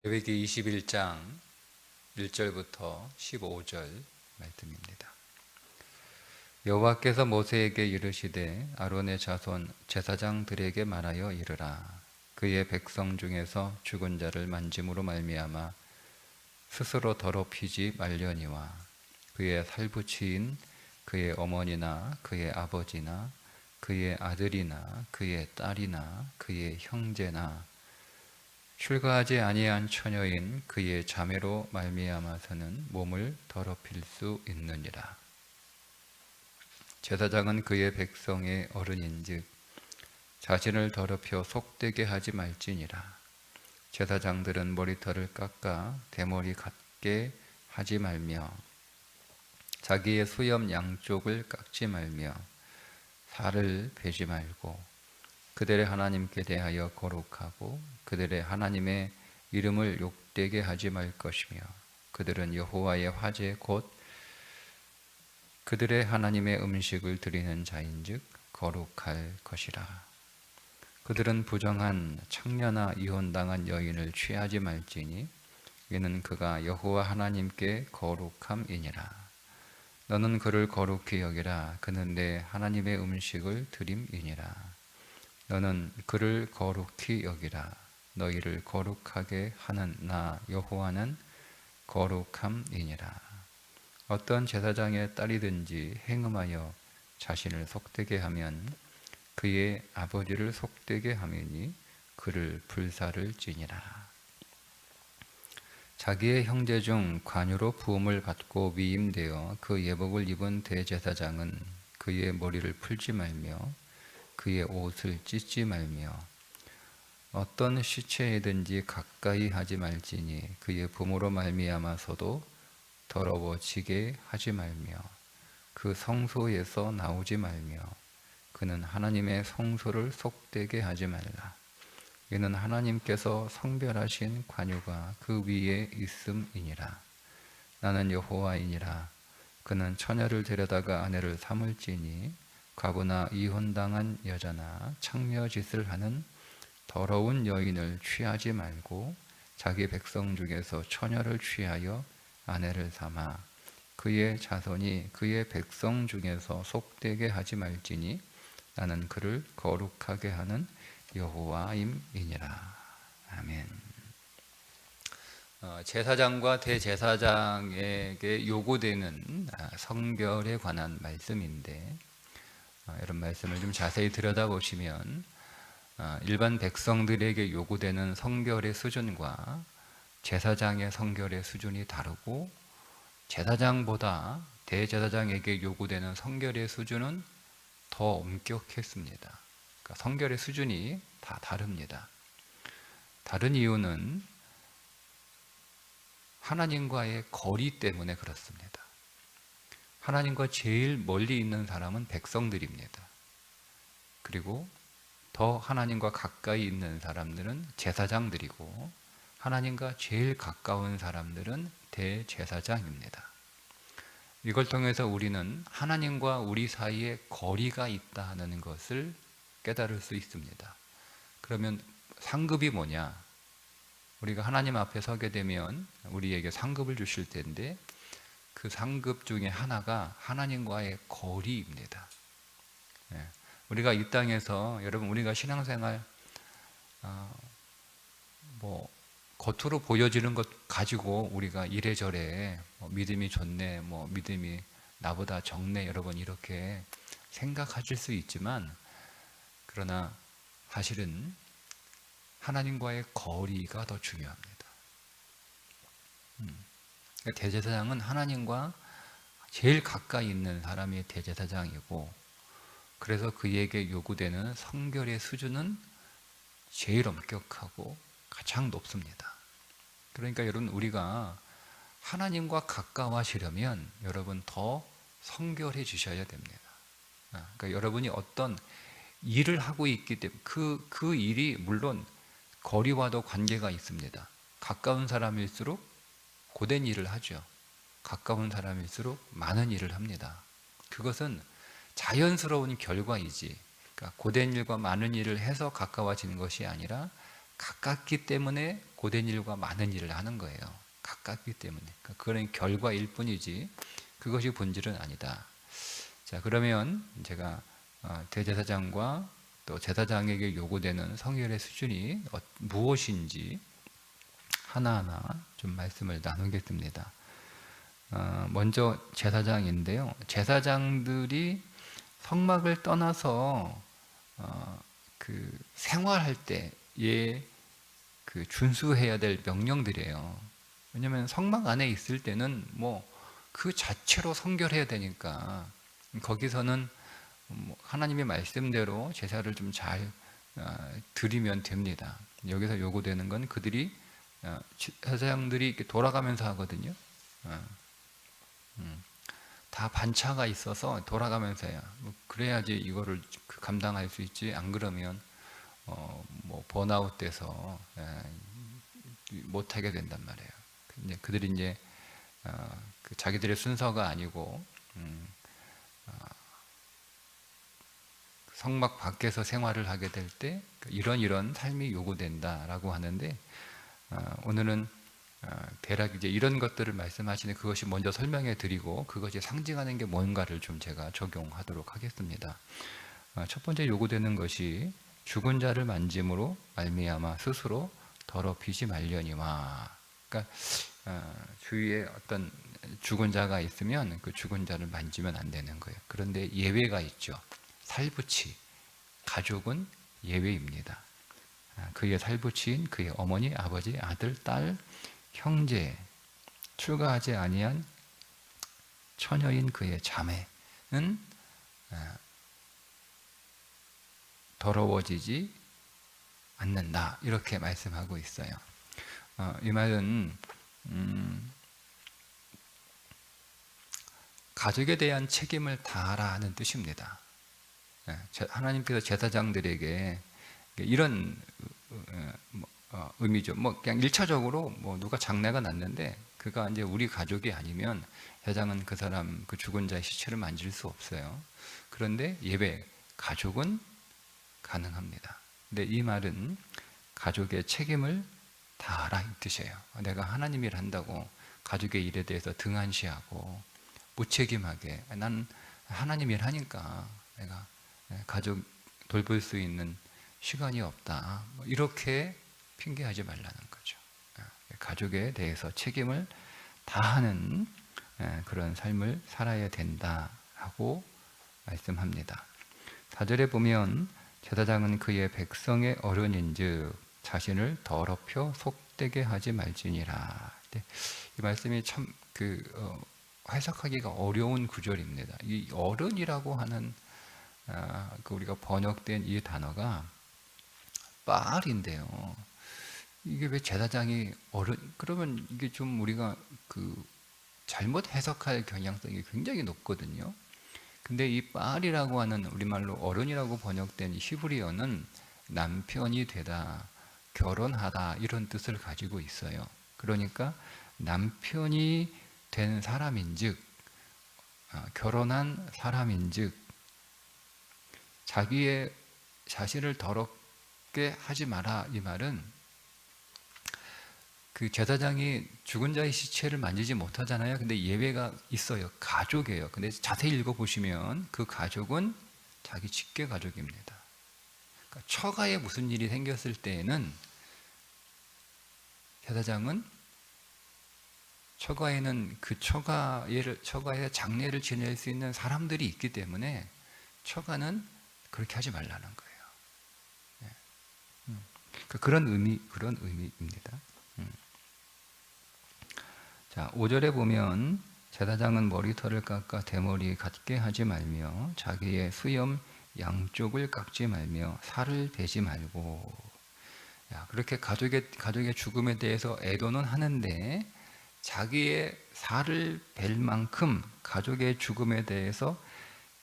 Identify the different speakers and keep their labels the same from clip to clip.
Speaker 1: 레위기 21장 1절부터 15절 말씀입니다. 여호와께서 모세에게 이르시되 아론의 자손 제사장들에게 말하여 이르라. 그의 백성 중에서 죽은 자를 만짐으로 말미암아 스스로 더럽히지 말려니와 그의 살부치인 그의 어머니나 그의 아버지나 그의 아들이나 그의 딸이나 그의 형제나 출가하지 아니한 처녀인 그의 자매로 말미암아서는 몸을 더럽힐 수 있느니라. 제사장은 그의 백성의 어른인즉 자신을 더럽혀 속되게 하지 말지니라. 제사장들은 머리털을 깎아 대머리 같게 하지 말며 자기의 수염 양쪽을 깎지 말며 살을 베지 말고 그들의 하나님께 대하여 거룩하고 그들의 하나님의 이름을 욕되게 하지 말 것이며 그들은 여호와의 화제 곧 그들의 하나님의 음식을 드리는 자인즉 거룩할 것이라. 그들은 부정한 창녀나 이혼당한 여인을 취하지 말지니 이는 그가 여호와 하나님께 거룩함이니라. 너는 그를 거룩히 여기라. 그는 내 하나님의 음식을 드림이니라. 너는 그를 거룩히 여기라. 너희를 거룩하게 하는 나 여호와는 거룩함이니라. 어떤 제사장의 딸이든지 행음하여 자신을 속되게 하면 그의 아버지를 속되게 하매니 그를 불사를 지니라. 자기의 형제 중 관유로 부음을 받고 위임되어 그 예복을 입은 대제사장은 그의 머리를 풀지 말며 그의 옷을 찢지 말며 어떤 시체에든지 가까이 하지 말지니 그의 부모로 말미암아서도 더러워지게 하지 말며 그 성소에서 나오지 말며 그는 하나님의 성소를 속되게 하지 말라. 이는 하나님께서 성별하신 관유가 그 위에 있음이니라. 나는 여호와이니라. 그는 처녀를 데려다가 아내를 삼을지니 과부나 이혼당한 여자나 창녀짓을 하는 더러운 여인을 취하지 말고 자기 백성 중에서 처녀를 취하여 아내를 삼아 그의 자손이 그의 백성 중에서 속되게 하지 말지니 나는 그를 거룩하게 하는 여호와임이니라. 아멘. 제사장과 대제사장에게 요구되는 성별에 관한 말씀인데 이런 말씀을 좀 자세히 들여다보시면 일반 백성들에게 요구되는 성결의 수준과 제사장의 성결의 수준이 다르고 제사장보다 대제사장에게 요구되는 성결의 수준은 더 엄격했습니다. 그러니까 성결의 수준이 다 다릅니다. 다른 이유는 하나님과의 거리 때문에 그렇습니다. 하나님과 제일 멀리 있는 사람은 백성들입니다. 그리고 더 하나님과 가까이 있는 사람들은 제사장들이고 하나님과 제일 가까운 사람들은 대제사장입니다. 이걸 통해서 우리는 하나님과 우리 사이에 거리가 있다는 것을 깨달을 수 있습니다. 그러면 상급이 뭐냐? 우리가 하나님 앞에 서게 되면 우리에게 상급을 주실 텐데 그 상급 중에 하나가 하나님과의 거리입니다. 우리가 이 땅에서 여러분 우리가 신앙생활 겉으로 보여지는 것 가지고 우리가 이래저래 믿음이 좋네, 믿음이 나보다 적네, 여러분 이렇게 생각하실 수 있지만 그러나 사실은 하나님과의 거리가 더 중요합니다. 대제사장은 하나님과 제일 가까이 있는 사람이 대제사장이고 그래서 그에게 요구되는 성결의 수준은 제일 엄격하고 가장 높습니다. 그러니까 여러분 우리가 하나님과 가까워지려면 여러분 더 성결해지셔야 됩니다. 그러니까 여러분이 어떤 일을 하고 있기 때문에 그 일이 물론 거리와도 관계가 있습니다. 가까운 사람일수록 고된 일을 하죠. 가까운 사람일수록 많은 일을 합니다. 그것은 자연스러운 결과이지 그러니까 고된 일과 많은 일을 해서 가까워지는 것이 아니라 가깝기 때문에 고된 일과 많은 일을 하는 거예요. 가깝기 때문에. 그건 결과일 뿐이지 그것이 본질은 아니다. 자, 그러면 제가 대제사장과 또 제사장에게 요구되는 성결의 수준이 무엇인지 하나하나 좀 말씀을 나누겠습니다. 먼저 제사장인데요. 제사장들이 성막을 떠나서 그 생활할 때에 그 준수해야 될 명령들이에요. 왜냐하면 성막 안에 있을 때는 뭐 그 자체로 성결해야 되니까 거기서는 하나님의 말씀대로 제사를 좀 잘 드리면 됩니다. 여기서 요구되는 건 그들이 제사장들이 이렇게 돌아가면서 하거든요. 다 반차가 있어서 돌아가면서 해요. 그래야지 이거를 감당할 수 있지. 안 그러면 뭐 번아웃 돼서 못 하게 된단 말이에요. 그들이 이제 자기들의 순서가 아니고 성막 밖에서 생활을 하게 될 때 이런 삶이 요구된다라고 하는데 오늘은 대략 이제 이런 것들을 말씀하시는 그것이 먼저 설명해 드리고 그것이 상징하는 게 뭔가를 좀 제가 적용하도록 하겠습니다. 첫 번째 요구되는 것이 죽은 자를 만짐으로 말미암아 스스로 더럽히지 말려니와. 그러니까 주위에 어떤 죽은 자가 있으면 그 죽은 자를 만지면 안 되는 거예요. 그런데 예외가 있죠. 살부치, 가족은 예외입니다. 그의 살부치인 그의 어머니, 아버지, 아들, 딸, 형제, 출가하지 아니한 처녀인 그의 자매는 더러워지지 않는다. 이렇게 말씀하고 있어요. 이 말은 가족에 대한 책임을 다하라는 뜻입니다. 하나님께서 제사장들에게 이런 의미죠. 뭐 그냥 1차적으로 뭐 누가 장례가 났는데 그가 이제 우리 가족이 아니면 제사장은 그 사람 그 죽은 자의 시체를 만질 수 없어요. 그런데 예배 가족은 가능합니다. 근데 이 말은 가족의 책임을 다하라 이 뜻이에요. 내가 하나님 일 한다고 가족의 일에 대해서 등한시하고 무책임하게 난 하나님 일 하니까 내가 가족 돌볼 수 있는 시간이 없다. 이렇게 핑계하지 말라는 거죠. 가족에 대해서 책임을 다하는 그런 삶을 살아야 된다라고 말씀합니다. 4절에 보면 제사장은 그의 백성의 어른인즉 자신을 더럽혀 속되게 하지 말지니라. 이 말씀이 참 해석하기가 어려운 구절입니다. 이 어른이라고 하는 우리가 번역된 이 단어가 빨인데요. 이게 왜 제사장이 어른? 그러면 이게 좀 우리가 잘못 해석할 경향성이 굉장히 높거든요. 근데 이 빨이라고 하는 우리말로 어른이라고 번역된 히브리어는 남편이 되다, 결혼하다 이런 뜻을 가지고 있어요. 그러니까 남편이 된 사람인즉, 결혼한 사람인즉 자기의 자신을 더럽게 하지 마라 이 말은 그 제사장이 죽은 자의 시체를 만지지 못하잖아요. 근데 예외가 있어요. 가족이에요. 근데 자세히 읽어보시면 그 가족은 자기 직계 가족입니다. 그러니까 처가에 무슨 일이 생겼을 때에는 제사장은 처가에는 그 처가에 장례를 지낼 수 있는 사람들이 있기 때문에 처가는 그렇게 하지 말라는 거예요. 그런 의미입니다. 자, 5절에 보면 제사장은 머리털을 깎아 대머리 같게 하지 말며 자기의 수염 양쪽을 깎지 말며 살을 베지 말고. 그렇게 가족의 죽음에 대해서 애도는 하는데 자기의 살을 벨 만큼 가족의 죽음에 대해서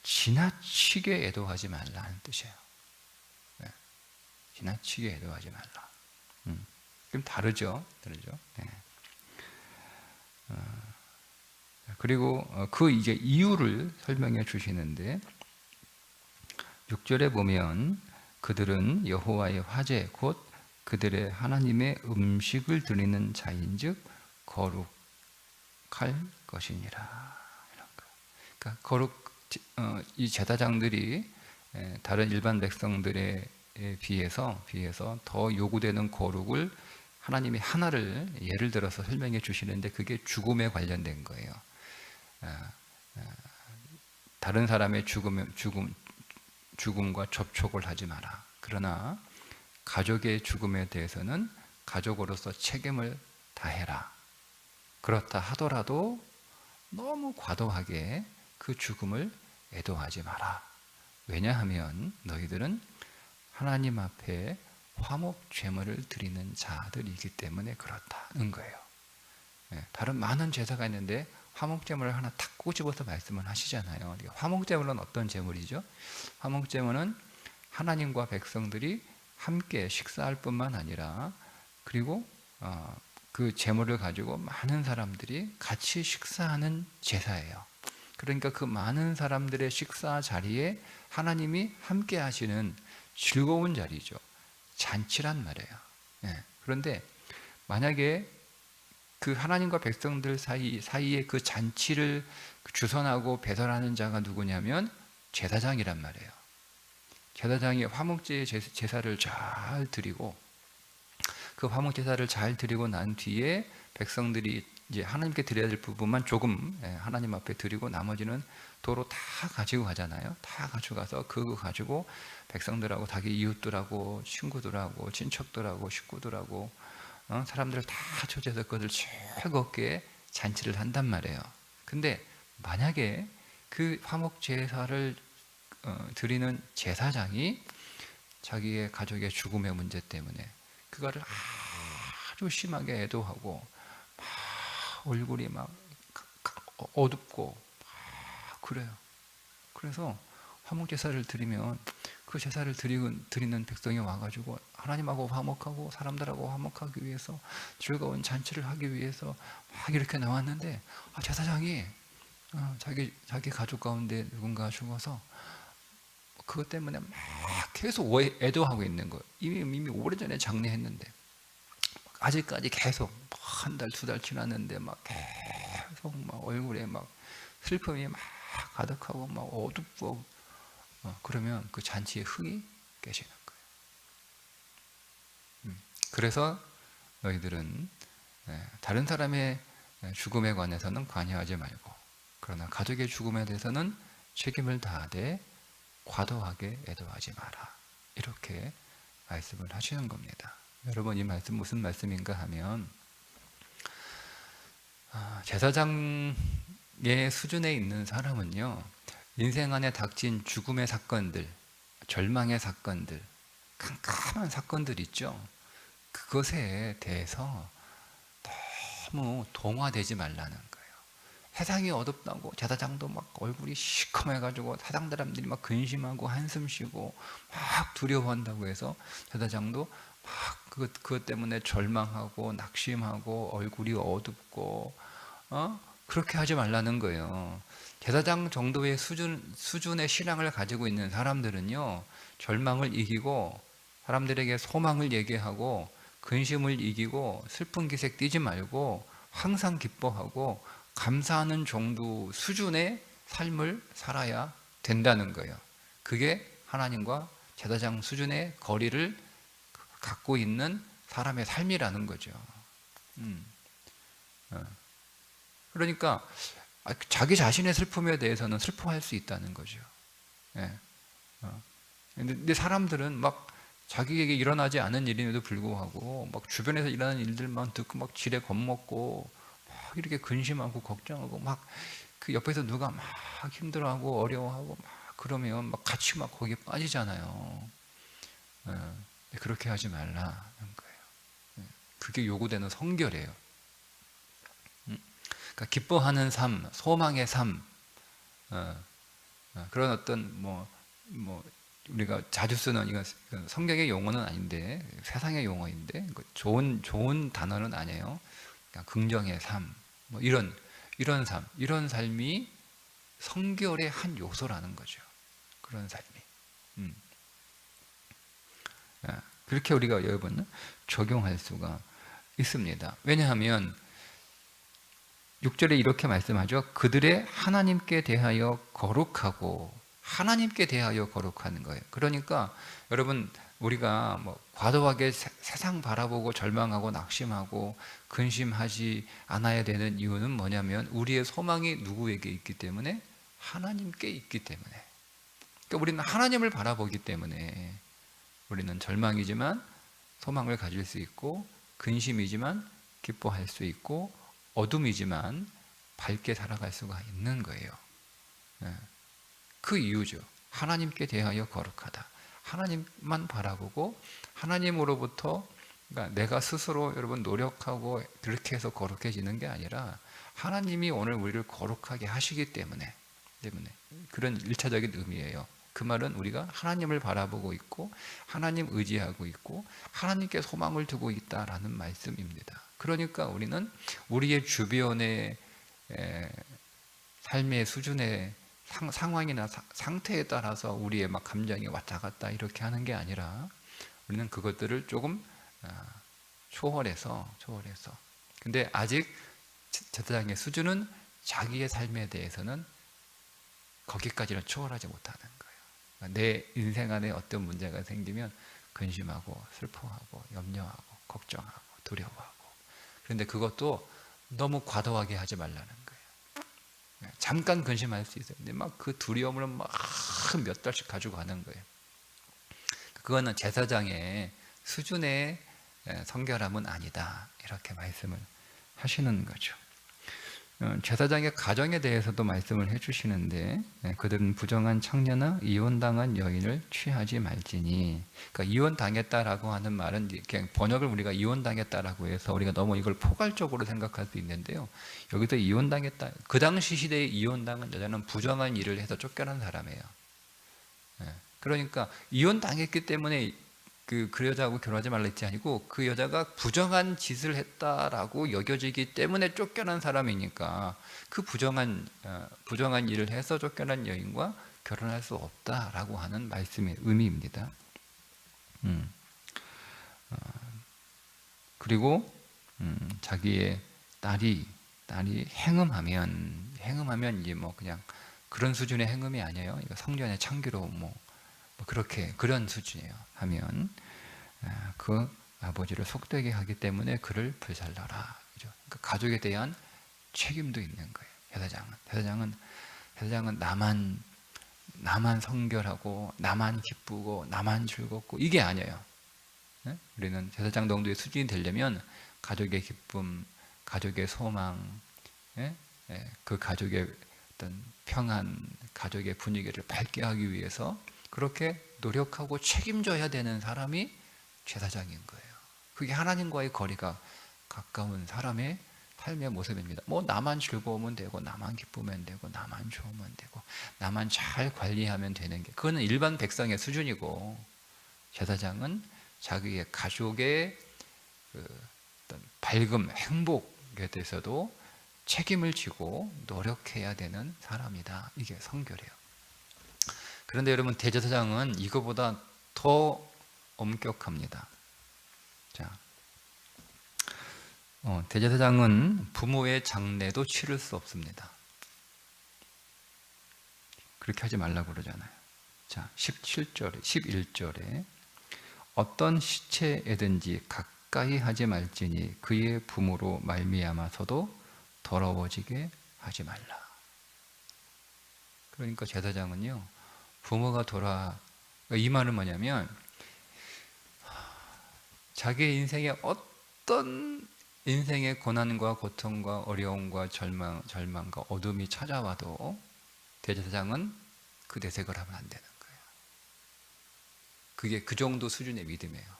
Speaker 1: 지나치게 애도하지 말라는 뜻이에요. 지나치게 애도하지 말라. 좀 다르죠? 네. 그리고 그 이제 이유를 설명해 주시는데 6절에 보면 그들은 여호와의 화제 곧 그들의 하나님의 음식을 드리는 자인즉 거룩할 것이니라. 이런 거. 그러니까 이 제사장들이 다른 일반 백성들에 비해서 더 요구되는 거룩을 하나님이 하나를 예를 들어서 설명해 주시는데, 그게 죽음에 관련된 거예요. 다른 사람의 죽음과 접촉을 하지 마라. 그러나 가족의 죽음에 대해서는 가족으로서 책임을 다해라. 그렇다 하더라도 너무 과도하게 그 죽음을 애도하지 마라. 왜냐하면 너희들은 하나님 앞에 화목 제물을 드리는 자들이기 때문에 그렇다는 거예요. 다른 많은 제사가 있는데 화목 제물을 하나 탁 꼬집어서 말씀을 하시잖아요. 화목 제물은 어떤 제물이죠? 화목 제물은 하나님과 백성들이 함께 식사할 뿐만 아니라, 그리고 그 제물을 가지고 많은 사람들이 같이 식사하는 제사예요. 그러니까 그 많은 사람들의 식사 자리에 하나님이 함께 하시는 즐거운 자리죠. 잔치란 말이에요. 그런데 만약에 그 하나님과 백성들 사이에 그 잔치를 주선하고 배설하는 자가 누구냐면 제사장이란 말이에요. 제사장이 화목제 제사를 잘 드리고, 그 화목 제사를 잘 드리고 난 뒤에 백성들이 이제 하나님께 드려야 될 부분만 조금 하나님 앞에 드리고 나머지는 도로 다 가지고 가잖아요. 다 가져가서 그거 가지고 백성들하고 자기 이웃들하고 친구들하고 친척들하고 식구들하고 사람들을 다 초대해서 그것을 즐겁게 잔치를 한단 말이에요. 근데 만약에 그 화목 제사를 드리는 제사장이 자기의 가족의 죽음의 문제 때문에 그거를 아주 심하게 애도하고 막 얼굴이 막 어둡고 막 그래요. 그래서 화목 제사를 드리면 그 제사를 드리는 백성이 와가지고 하나님하고 화목하고 사람들하고 화목하기 위해서 즐거운 잔치를 하기 위해서 막 이렇게 나왔는데, 제사장이 자기 가족 가운데 누군가 죽어서 그것 때문에 막 계속 애도하고 있는 거예요. 이미 오래전에 장례했는데 아직까지 계속 한 달, 두 달 지났는데 막 계속 막 얼굴에 막 슬픔이 막 가득하고 막 어둡고, 그러면 그 잔치에 흥이 깨지는 거예요. 그래서 너희들은 다른 사람의 죽음에 관해서는 관여하지 말고, 그러나 가족의 죽음에 대해서는 책임을 다하되 과도하게 애도하지 마라. 이렇게 말씀을 하시는 겁니다. 여러분, 이 말씀 무슨 말씀인가 하면, 제사장의 수준에 있는 사람은요, 인생 안에 닥친 죽음의 사건들, 절망의 사건들, 깜깜한 사건들 있죠. 그것에 대해서 너무 동화되지 말라는 거예요. 세상이 어둡다고 제사장도 막 얼굴이 시커매가지고 사람들이 막 근심하고 한숨 쉬고 막 두려워한다고 해서 제사장도 막 그것 때문에 절망하고 낙심하고 얼굴이 어둡고 그렇게 하지 말라는 거예요. 제사장 정도의 수준의 신앙을 가지고 있는 사람들은요, 절망을 이기고 사람들에게 소망을 얘기하고 근심을 이기고 슬픈 기색 띠지 말고 항상 기뻐하고 감사하는 정도 수준의 삶을 살아야 된다는 거예요. 그게 하나님과 제사장 수준의 거리를 갖고 있는 사람의 삶이라는 거죠. 그러니까 자기 자신의 슬픔에 대해서는 슬퍼할 수 있다는 거죠. 근데 사람들은 막 자기에게 일어나지 않은 일임에도 불구하고 막 주변에서 일어나는 일들만 듣고 막 지레 겁먹고 막 이렇게 근심하고 걱정하고 막 그 옆에서 누가 막 힘들어하고 어려워하고 막 그러면 막 같이 막 거기에 빠지잖아요. 그렇게 하지 말라는 거예요. 그게 요구되는 성결이에요. 그러니까 기뻐하는 삶, 소망의 삶, 그런 어떤 뭐 우리가 자주 쓰는 이건 성경의 용어는 아닌데 세상의 용어인데 좋은 단어는 아니에요. 그러니까 긍정의 삶, 뭐 이런 삶, 이런 삶이 성결의 한 요소라는 거죠. 그런 삶이. 그렇게 우리가 여러분 적용할 수가 있습니다. 왜냐하면 6절에 이렇게 말씀하죠. 그들의 하나님께 대하여 거룩하고, 하나님께 대하여 거룩하는 거예요. 그러니까 여러분, 우리가 뭐 과도하게 세상 바라보고 절망하고 낙심하고 근심하지 않아야 되는 이유는 뭐냐면 우리의 소망이 누구에게 있기 때문에? 하나님께 있기 때문에. 그러니까 우리는 하나님을 바라보기 때문에 우리는 절망이지만 소망을 가질 수 있고, 근심이지만 기뻐할 수 있고, 어둠이지만 밝게 살아갈 수가 있는 거예요. 그 이유죠. 하나님께 대하여 거룩하다. 하나님만 바라보고 하나님으로부터, 그러니까 내가 스스로 여러분 노력하고 그렇게 해서 거룩해지는 게 아니라 하나님이 오늘 우리를 거룩하게 하시기 때문에 그런 일차적인 의미예요. 그 말은 우리가 하나님을 바라보고 있고 하나님 의지하고 있고 하나님께 소망을 두고 있다라는 말씀입니다. 그러니까 우리는 우리의 주변의 삶의 수준의 상황이나 상태에 따라서 우리의 막 감정이 왔다 갔다 이렇게 하는 게 아니라 우리는 그것들을 조금 초월해서 근데 아직 제사장의 수준은 자기의 삶에 대해서는 거기까지는 초월하지 못하는 거예요. 내 인생 안에 어떤 문제가 생기면 근심하고 슬퍼하고 염려하고 걱정하고 두려워하고, 그런데 그것도 너무 과도하게 하지 말라는 거예요. 잠깐 근심할 수 있어요. 근데 막 그 두려움을 막 몇 달씩 가지고 가는 거예요. 그거는 제사장의 수준의 성결함은 아니다, 이렇게 말씀을 하시는 거죠. 제사장의 가정에 대해서도 말씀을 해주시는데, 그들은 부정한 창녀나 이혼당한 여인을 취하지 말지니. 그러니까 이혼당했다라고 하는 말은 그냥 번역을 우리가 이혼당했다라고 해서 우리가 너무 이걸 포괄적으로 생각할 수 있는데요. 여기서 이혼당했다, 그 당시 시대에 이혼당한 여자는 부정한 일을 해서 쫓겨난 사람이에요. 그러니까 이혼당했기 때문에 그 여자하고 결혼하지 말라 했지 아니고, 그 여자가 부정한 짓을 했다라고 여겨지기 때문에 쫓겨난 사람이니까 그 부정한 일을 해서 쫓겨난 여인과 결혼할 수 없다라고 하는 말씀의 의미입니다. 그리고 자기의 딸이 행음하면 이제 뭐 그냥 그런 수준의 행음이 아니에요. 성전의 창기로 그렇게 그런 수준이에요. 하면 그 아버지를 속되게 하기 때문에 그를 불살라라. 그러니까 가족에 대한 책임도 있는 거예요. 제사장은 나만 성결하고 나만 기쁘고 나만 즐겁고 이게 아니에요. 우리는 제사장 정도의 수준이 되려면 가족의 기쁨, 가족의 소망, 그 가족의 어떤 평안, 가족의 분위기를 밝게 하기 위해서 그렇게 노력하고 책임져야 되는 사람이 제사장인 거예요. 그게 하나님과의 거리가 가까운 사람의 삶의 모습입니다. 뭐 나만 즐거우면 되고 나만 기쁘면 되고 나만 좋으면 되고 나만 잘 관리하면 되는 게, 그거는 일반 백성의 수준이고, 제사장은 자기의 가족의 어떤 밝음, 행복에 대해서도 책임을 지고 노력해야 되는 사람이다. 이게 성결이에요. 그런데 여러분, 대제사장은 이거보다 더 엄격합니다. 자, 대제사장은 부모의 장례도 치를 수 없습니다. 그렇게 하지 말라고 그러잖아요. 자, 11절에 어떤 시체에든지 가까이 하지 말지니 그의 부모로 말미암아서도 더러워지게 하지 말라. 그러니까 제사장은요, 부모가 이 말은 뭐냐면 자기의 인생에 어떤 인생의 고난과 고통과 어려움과 절망과 어둠이 찾아와도 대제사장은 그 내색을 하면 안 되는 거예요. 그게 그 정도 수준의 믿음이에요.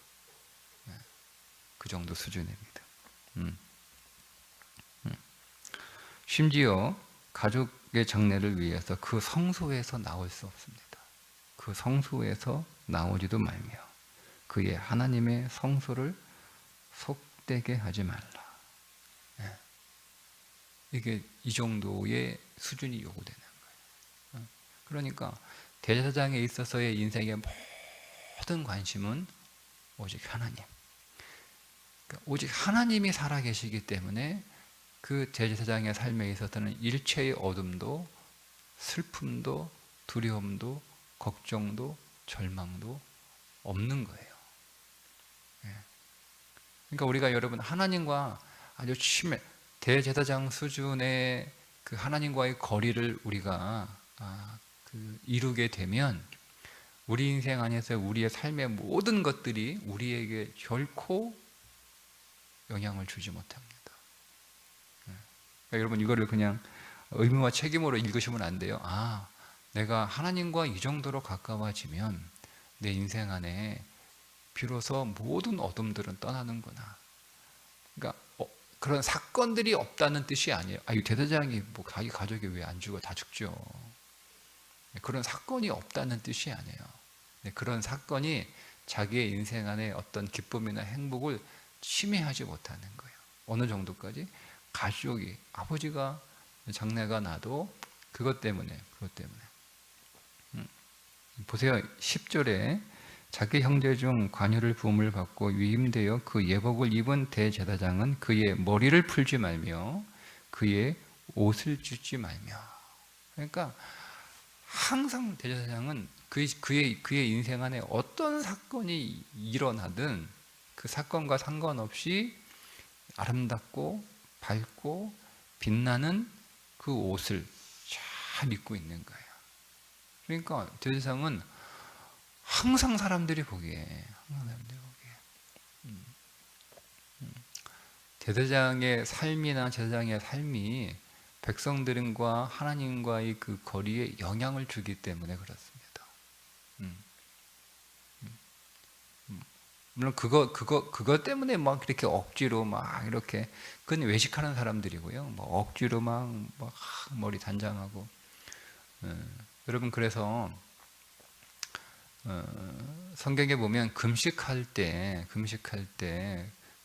Speaker 1: 그 정도 수준의 믿음. 심지어 가족의 장례를 위해서 그 성소에서 나올 수 없습니다. 그 성소에서 나오지도 말며 그의 하나님의 성소를 속되게 하지 말라. 이게 이 정도의 수준이 요구되는 거예요. 그러니까 대제사장에 있어서의 인생의 모든 관심은 오직 하나님. 그러니까 오직 하나님이 살아계시기 때문에 그 대제사장의 삶에 있어서는 일체의 어둠도 슬픔도 두려움도 걱정도 절망도 없는 거예요. 그러니까 우리가 여러분 하나님과 아주 친밀 대제사장 수준의 그 하나님과의 거리를 우리가 이루게 되면 우리 인생 안에서 우리의 삶의 모든 것들이 우리에게 결코 영향을 주지 못합니다. 그러니까 여러분 이거를 그냥 의무와 책임으로 읽으시면 안 돼요. 내가 하나님과 이 정도로 가까워지면 내 인생 안에 비로소 모든 어둠들은 떠나는구나. 그러니까 그런 사건들이 없다는 뜻이 아니에요. 이 대제사장이 뭐 자기 가족이 왜 안 죽어? 다 죽죠. 그런 사건이 없다는 뜻이 아니에요. 그런 사건이 자기의 인생 안에 어떤 기쁨이나 행복을 침해하지 못하는 거예요. 어느 정도까지? 가족이, 아버지가 장례가 나도 그것 때문에. 보세요. 10절에 자기 형제 중 관유를 부음을 받고 위임되어 그 예복을 입은 대제사장은 그의 머리를 풀지 말며 그의 옷을 찢지 말며. 그러니까 항상 대제사장은 그의 인생 안에 어떤 사건이 일어나든 그 사건과 상관없이 아름답고 밝고 빛나는 그 옷을 잘 입고 있는 거예요. 그러니까 대제사장은 항상 사람들이 보기에 제사장의 삶이나 제사장의 삶이 백성들과 하나님과의 그 거리에 영향을 주기 때문에 그렇습니다. 물론 그거 때문에 막 이렇게 억지로 막 이렇게 그건 외식하는 사람들이고요. 뭐 억지로 막 머리 단장하고. 여러분 그래서 성경에 보면 금식할 때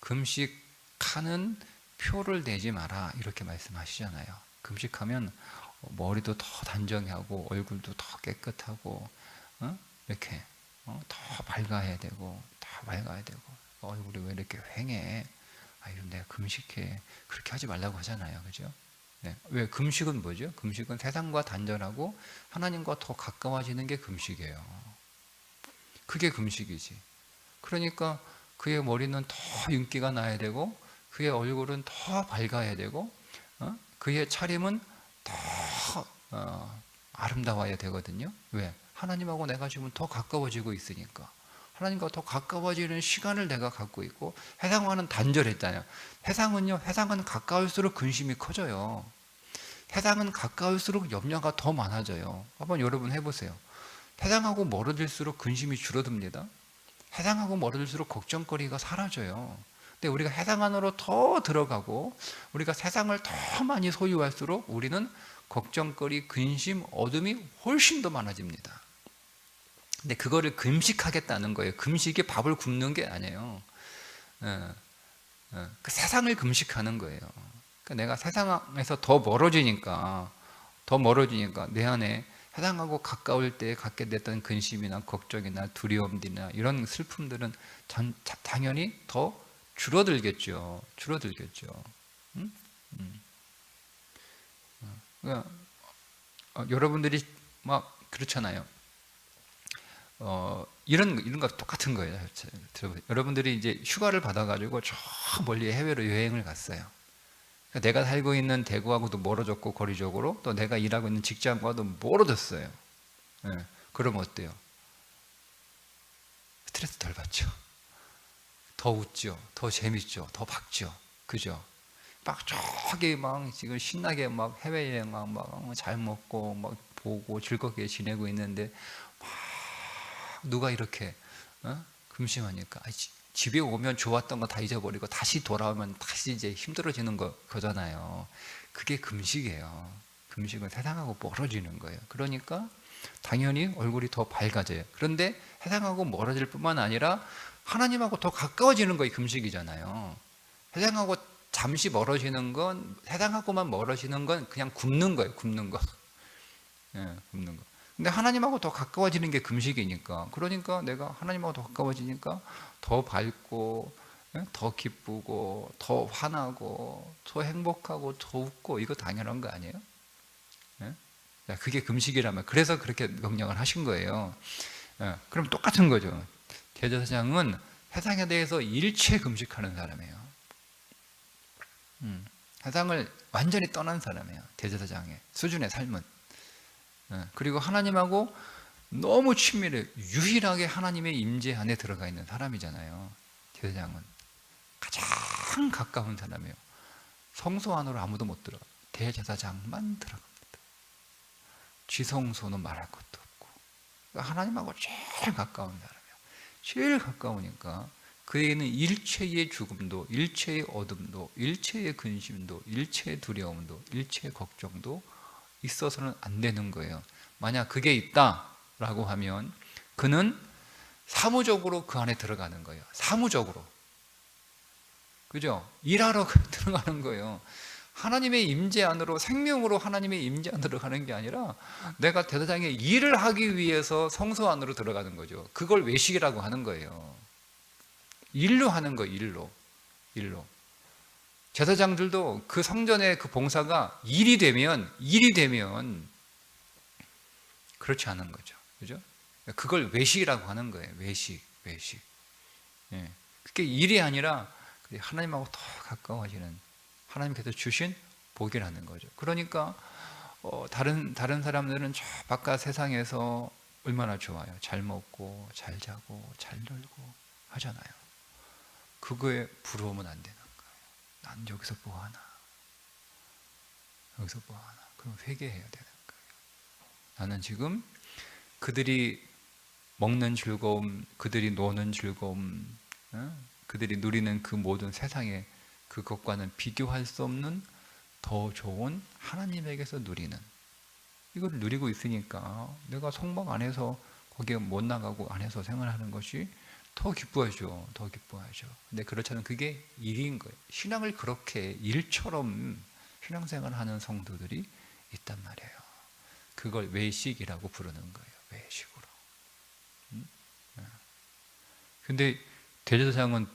Speaker 1: 금식하는 표를 내지 마라 이렇게 말씀하시잖아요. 금식하면 머리도 더 단정하고 얼굴도 더 깨끗하고 이렇게 더 밝아야 되고 얼굴이 왜 이렇게 휑해? 내가 금식해. 그렇게 하지 말라고 하잖아요. 그죠? 네. 왜 금식은 뭐죠? 금식은 세상과 단절하고 하나님과 더 가까워지는 게 금식이에요. 그게 금식이지. 그러니까 그의 머리는 더 윤기가 나야 되고 그의 얼굴은 더 밝아야 되고 그의 차림은 더 아름다워야 되거든요. 왜? 하나님하고 내가 지금 더 가까워지고 있으니까. 하나님과 더 가까워지는 시간을 내가 갖고 있고 세상과는 단절했잖아요. 세상은 가까울수록 근심이 커져요. 세상은 가까울수록 염려가 더 많아져요. 한번 여러분 해보세요. 세상하고 멀어질수록 근심이 줄어듭니다. 세상하고 멀어질수록 걱정거리가 사라져요. 근데 우리가 세상 안으로 더 들어가고 우리가 세상을 더 많이 소유할수록 우리는 걱정거리, 근심, 어둠이 훨씬 더 많아집니다. 근데 그거를 금식하겠다는 거예요. 금식이 밥을 굶는 게 아니에요. 그 세상을 금식하는 거예요. 그러니까 내가 세상에서 더 멀어지니까 내 안에 세상하고 가까울 때 갖게 됐던 근심이나 걱정이나 두려움이나 이런 슬픔들은 당연히 더 줄어들겠죠. 그러니까 여러분들이 막 그렇잖아요. 이런 거 똑같은 거예요. 여러분들이 이제 휴가를 받아가지고 저 멀리 해외로 여행을 갔어요. 내가 살고 있는 대구하고도 멀어졌고 거리적으로 또 내가 일하고 있는 직장과도 멀어졌어요. 그럼 어때요? 스트레스 덜 받죠. 더 웃죠. 더 재밌죠. 더 박죠. 그죠? 막 저기 막 지금 신나게 막 해외여행 막 잘 먹고 막 보고 즐겁게 지내고 있는데 막 누가 이렇게 금심하니까 집에 오면 좋았던 거 다 잊어버리고 다시 돌아오면 다시 이제 힘들어지는 거잖아요. 그게 금식이에요. 금식은 세상하고 멀어지는 거예요. 그러니까 당연히 얼굴이 더 밝아져요. 그런데 세상하고 멀어질 뿐만 아니라 하나님하고 더 가까워지는 거이 금식이잖아요. 세상하고 잠시 멀어지는 건, 세상하고만 멀어지는 건 그냥 굶는 거예요. 굶는 거. 근데 하나님하고 더 가까워지는 게 금식이니까, 그러니까 내가 하나님하고 더 가까워지니까 더 밝고, 더 기쁘고, 더 화나고, 더 행복하고, 더 웃고, 이거 당연한 거 아니에요? 예? 그게 금식이라면, 그래서 그렇게 명령을 하신 거예요. 그럼 똑같은 거죠. 대제사장은 세상에 대해서 일체 금식하는 사람이에요. 세상을 완전히 떠난 사람이에요. 대제사장의 수준의 삶은. 그리고 하나님하고 너무 친밀해. 유일하게 하나님의 임재 안에 들어가 있는 사람이잖아요. 대제사장은 가장 가까운 사람이에요. 성소 안으로 아무도 못 들어가. 대제사장만 들어갑니다. 지성소는 말할 것도 없고. 그러니까 하나님하고 제일 가까운 사람이에요. 제일 가까우니까 그에게는 일체의 죽음도, 일체의 어둠도, 일체의 근심도, 일체의 두려움도, 일체의 걱정도 있어서는 안 되는 거예요. 만약 그게 있다라고 하면 그는 사무적으로 그 안에 들어가는 거예요. 사무적으로. 그죠? 일하러 들어가는 거예요. 하나님의 임재 안으로, 생명으로 하나님의 임재 안으로 들어가는 게 아니라 내가 대제사장의 일을 하기 위해서 성소 안으로 들어가는 거죠. 그걸 외식이라고 하는 거예요. 일로 하는 거예요. 일로. 제사장들도 그 성전의 그 봉사가 일이 되면 그렇지 않은 거죠. 그죠? 그걸 외식이라고 하는 거예요. 외식. 예. 그게 일이 아니라 하나님하고 더 가까워지는, 하나님께서 주신 복이라는 거죠. 그러니까 다른 사람들은 저 바깥 세상에서 얼마나 좋아요. 잘 먹고 잘 자고 잘 놀고 하잖아요. 그거에 부러우면 안 되는 거예요. 난 여기서 뭐 하나? 그럼 회개해야 되는 거예요. 나는 지금 그들이 먹는 즐거움, 그들이 노는 즐거움, 그들이 누리는 그 모든 세상의 그것과는 비교할 수 없는 더 좋은 하나님에게서 누리는, 이걸 누리고 있으니까 내가 성막 안에서 거기에 못 나가고 안에서 생활하는 것이 더 기뻐하죠. 근데 그렇잖아요. 그게 일인 거예요. 신앙을 그렇게 일처럼 신앙생활하는 성도들이 있단 말이에요. 그걸 외식이라고 부르는 거예요. 외식으로. 근데 대제사장은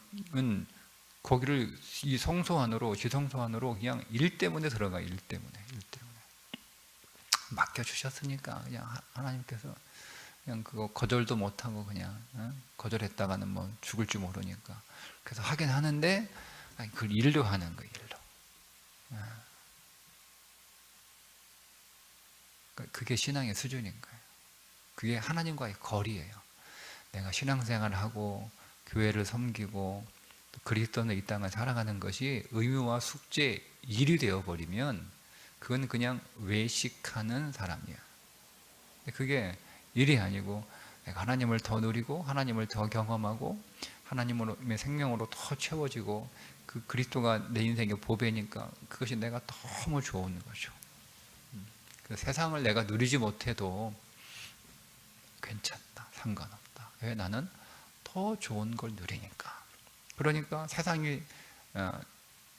Speaker 1: 거기를 이 성소 안으로, 지성소 안으로 그냥 일 때문에 들어가. 일 때문에 맡겨주셨으니까 그냥 하나님께서 그냥 그거 거절도 못하고 그냥 거절했다가는 뭐 죽을지 모르니까 그래서 하긴 하는데 그걸 일로 하는 거예요. 일로. 그게 신앙의 수준인 거예요. 그게 하나님과의 거리예요. 내가 신앙생활을 하고 교회를 섬기고 그리스도는 이 땅을 살아가는 것이 의무와 숙제, 일이 되어버리면 그건 그냥 외식하는 사람이야. 그게 일이 아니고 내가 하나님을 더 누리고 하나님을 더 경험하고 하나님의 생명으로 더 채워지고 그 그리스도가 내 인생의 보배니까 그것이 내가 너무 좋은 거죠. 그 세상을 내가 누리지 못해도 괜찮다, 상관없다. 왜? 나는 더 좋은 걸 누리니까. 그러니까 세상에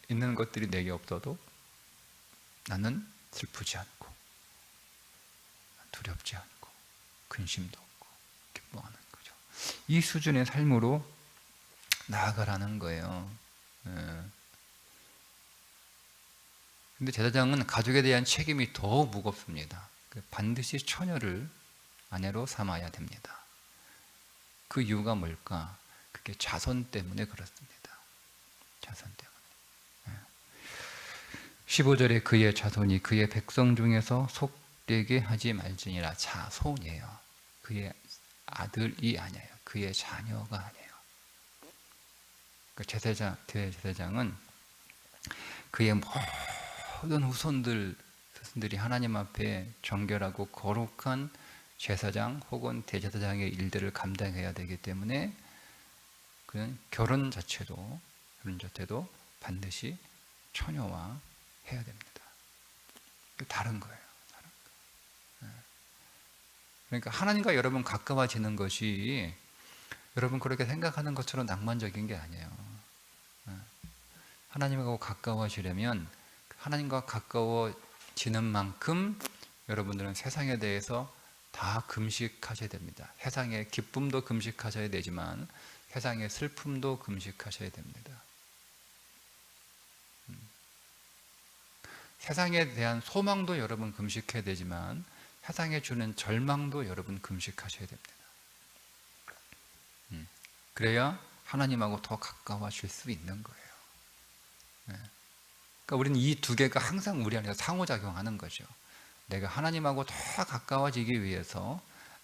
Speaker 1: 있는 것들이 내게 없어도 나는 슬프지 않고 두렵지 않고 근심도 없고 기뻐하는 거죠. 이 수준의 삶으로 나아가라는 거예요. 근데 제사장은 가족에 대한 책임이 더 무겁습니다. 반드시 처녀를 아내로 삼아야 됩니다. 그 이유가 뭘까? 그게 자손 때문에 그렇습니다. 자손 때문에. 15절에 그의 자손이 그의 백성 중에서 속되게 하지 말지니라. 자손이에요. 그의 아들이 아니에요. 그의 자녀가 아니에요. 그 대제사장은 그의 모든 후손들이 하나님 앞에 정결하고 거룩한 제사장 혹은 대제사장의 일들을 감당해야 되기 때문에 그는 결혼 자체도 반드시 처녀와 해야 됩니다. 다른 거예요. 그러니까 하나님과 여러분 가까워지는 것이 여러분 그렇게 생각하는 것처럼 낭만적인 게 아니에요. 하나님하고 가까워지려면 하나님과 가까워지는 만큼 여러분들은 세상에 대해서 다 금식하셔야 됩니다. 세상의 기쁨도 금식하셔야 되지만 세상의 슬픔도 금식하셔야 됩니다. 세상에 대한 소망도 여러분 금식해야 되지만 세상에 주는 절망도 여러분 금식하셔야 됩니다. 그래야 하나님하고 더 가까워질 수 있는 거예요. 그러니까 우리는 이 두 개가 항상 우리 안에서 상호작용하는 거죠. 내가 하나님하고 더 가까워지기 위해서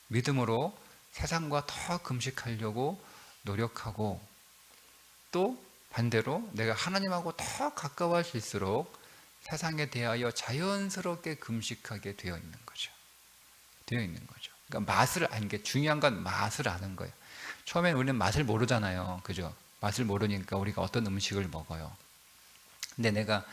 Speaker 1: 믿음으로 세상과 더 금식하려고 노력하고, 또 반대로 내가 하나님하고 더 가까워질수록 세상에 대하여 자연스럽게 금식하게 되어 있는 거죠. 그러니까 맛을 아는 게 중요한 건 맛을 아는 거예요. 처음엔 우리는 맛을 모르잖아요. 그죠? 맛을 모르니까 우리가 어떤 음식을 먹어요. 근데 내가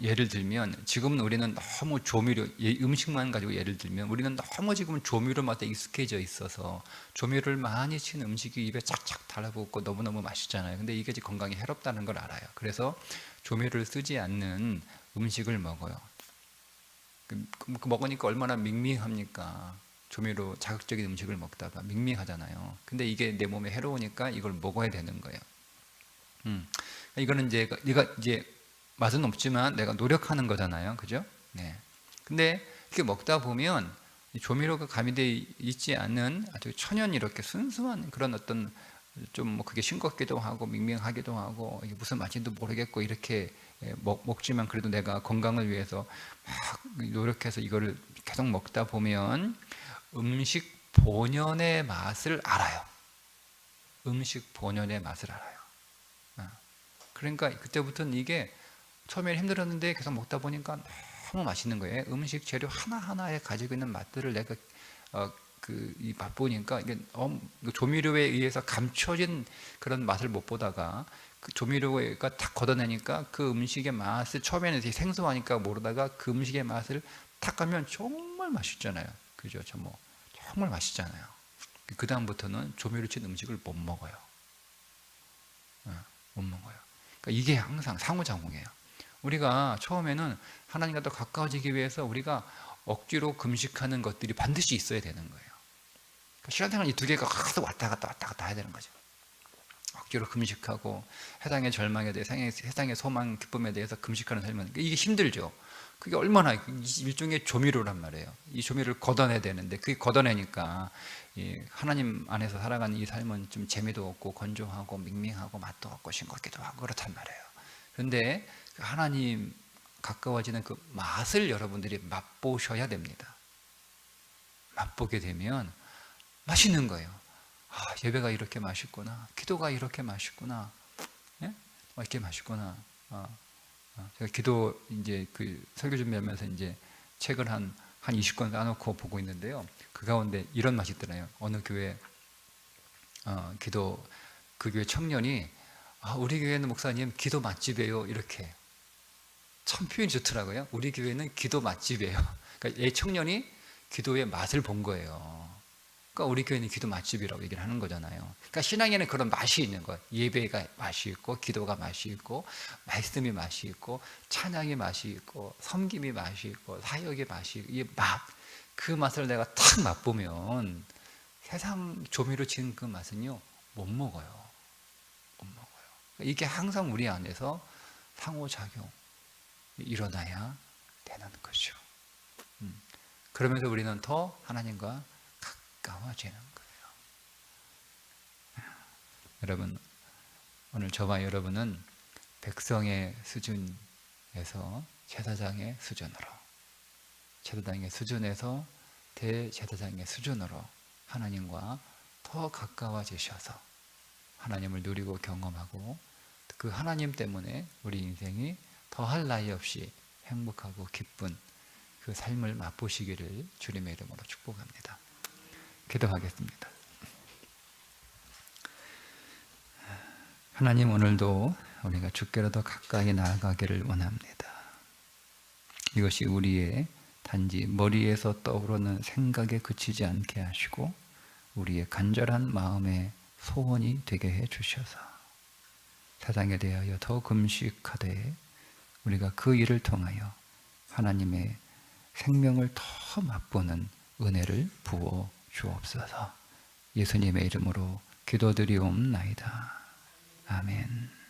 Speaker 1: 예를 들면 지금은 우리는 너무 조미료, 음식만 가지고 예를 들면 우리는 너무 지금은 조미료 맛에 익숙해져 있어서 조미료를 많이 친 음식이 입에 착착 달라붙고 너무너무 맛있잖아요. 근데 이게 건강에 해롭다는 걸 알아요. 그래서 조미료를 쓰지 않는 음식을 먹어요. 먹으니까 얼마나 밍밍합니까? 조미료 자극적인 음식을 먹다가 밍밍하잖아요. 근데 이게 내 몸에 해로우니까 이걸 먹어야 되는 거예요. 이거는 이제 맛은 없지만 내가 노력하는 거잖아요. 그죠? 네. 근데 이렇게 먹다 보면 조미료가 가미되어 있지 않은 아주 천연 이렇게 순수한 그런 어떤 좀 그게 싱겁기도 하고 밍밍하기도 하고 이게 무슨 맛인지도 모르겠고 이렇게 먹지만 그래도 내가 건강을 위해서 막 노력해서 이거를 계속 먹다 보면 음식 본연의 맛을 알아요. 음식 본연의 맛을 알아요. 그러니까 그때부터는 이게 처음에 힘들었는데 계속 먹다 보니까 너무 맛있는 거예요. 음식 재료 하나하나에 가지고 있는 맛들을 내가 맛보니까 이게 조미료에 의해서 감춰진 그런 맛을 못 보다가 그 조미료가 탁 걷어내니까 그 음식의 맛을 처음에는 되게 생소하니까 모르다가 그 음식의 맛을 탁 가면 정말 맛있잖아요. 그죠? 정말 맛있잖아요. 그 다음부터는 조미료 친 음식을 못 먹어요. 못 먹어요. 그러니까 이게 항상 상호작용이에요. 우리가 처음에는 하나님과 더 가까워지기 위해서 우리가 억지로 금식하는 것들이 반드시 있어야 되는 거예요. 그러니까 신앙생활 이 두 개가 계속 왔다 갔다 해야 되는 거죠. 억지로 금식하고 세상의 절망에 대해 세상의 소망, 기쁨에 대해서 금식하는 삶은 이게 힘들죠. 그게 얼마나 일종의 조미료란 말이에요. 이 조미료를 걷어내야 되는데 그게 걷어내니까 하나님 안에서 살아가는 이 삶은 좀 재미도 없고 건조하고 밍밍하고 맛도 없고 싱겁기도 하고 그렇단 말이에요. 그런데 하나님 가까워지는 그 맛을 여러분들이 맛보셔야 됩니다. 맛보게 되면 맛있는 거예요. 예배가 이렇게 맛있구나. 기도가 이렇게 맛있구나. 예? 이렇게 맛있구나. 제가 기도 이제 그 설교 준비하면서 이제 책을 한 20권 까놓고 보고 있는데요. 그 가운데 이런 맛이 있더라고요. 어느 교회 그 교회 청년이 우리 교회는 목사님 기도 맛집이에요. 이렇게 참 표현이 좋더라고요. 우리 교회는 기도 맛집이에요. 그러니까 이 청년이 기도의 맛을 본 거예요. 그러니까 우리 교회는 기도 맛집이라고 얘기를 하는 거잖아요. 그러니까 신앙에는 그런 맛이 있는 거예요. 예배가 맛이 있고, 기도가 맛이 있고, 말씀이 맛이 있고, 찬양이 맛이 있고, 섬김이 맛이 있고, 사역이 맛이 있고, 이 맛, 그 맛을 내가 탁 맛보면 세상 조미료 지은 그 맛은요 못 먹어요. 못 먹어요. 이게 항상 우리 안에서 상호작용 일어나야 되는 거죠. 그러면서 우리는 더 하나님과 가까워지는 거예요. 여러분, 오늘 저와 여러분은 백성의 수준에서 제사장의 수준에서 대제사장의 수준으로 하나님과 더 가까워지셔서 하나님을 누리고 경험하고 그 하나님 때문에 우리 인생이 더할 나위 없이 행복하고 기쁜 그 삶을 맛보시기를 주님의 이름으로 축복합니다. 기도하겠습니다. 하나님, 오늘도 우리가 주께로 더 가까이 나아가기를 원합니다. 이것이 우리의 단지 머리에서 떠오르는 생각에 그치지 않게 하시고 우리의 간절한 마음의 소원이 되게 해 주셔서 세상에 대하여 더 금식하되 우리가 그 일을 통하여 하나님의 생명을 더 맛보는 은혜를 부어 주옵소서. 예수님의 이름으로 기도드리옵나이다. 아멘.